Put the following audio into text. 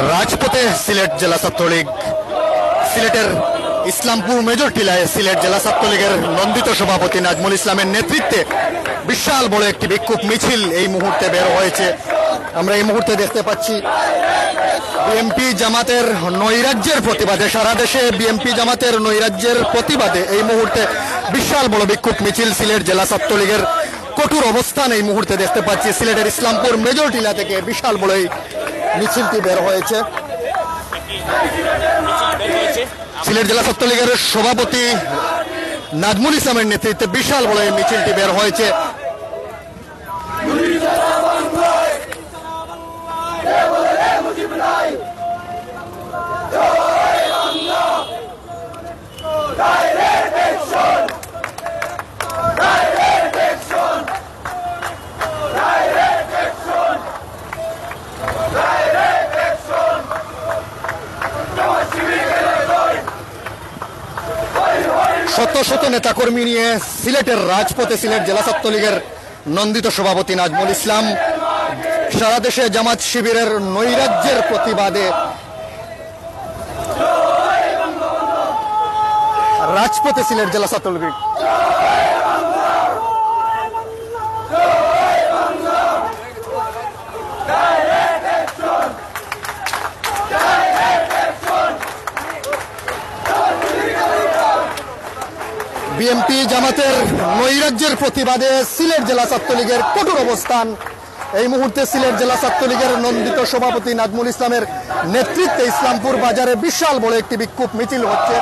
রাজপথে সিলেট জেলা ছাত্রলীগ সিলেটের ইসলামপুর মেজর টিলায় সিলেট জেলা ছাত্রলীগের নন্দিত সভাপতি নাজমুল ইসলামের নেতৃত্বে বিশাল বড় একটি বিক্ষোভ মিছিল এই মুহূর্তে বের হয়েছে। আমরা এই মুহূর্তে দেখতে পাচ্ছি বিএনপি জামাতের নৈরাজ্যের প্রতিবাদে, সারা দেশে বিএনপি জামাতের নৈরাজ্যের প্রতিবাদে এই মুহূর্তে বিশাল বড় বিক্ষোভ মিছিল সিলেট জেলা ছাত্রলীগের কঠোর অবস্থান এই মুহূর্তে দেখতে পাচ্ছি। সিলেটের ইসলামপুর মেজর টিলা থেকে বিশাল বড় এই মিছিলটি বের হয়েছে। সিলেট জেলা ছাত্রলীগের সভাপতি নাজমুল ইসলামের নেতৃত্বে বিশাল বড় এই মিছিলটি বের হয়েছে। শত শত নেতাকর্মী নিয়ে সিলেটের রাজপথে সিলেট জেলা ছাত্রলীগের নন্দিত সভাপতি নাজমুল ইসলাম সারা দেশে জামাত শিবিরের নৈরাজ্যের প্রতিবাদে রাজপথে সিলেট জেলা ছাত্রলীগ। বিএনপি জামাতের নৈরাজ্যের প্রতিবাদে সিলেট জেলা ছাত্রলীগের কঠোর অবস্থান। এই মুহূর্তে সিলেট জেলা ছাত্রলীগের নন্দিত সভাপতি নাজমুল ইসলামের নেতৃত্বে ইসলামপুর বাজারে বিশাল বড় একটি বিক্ষোভ মিছিল হচ্ছে।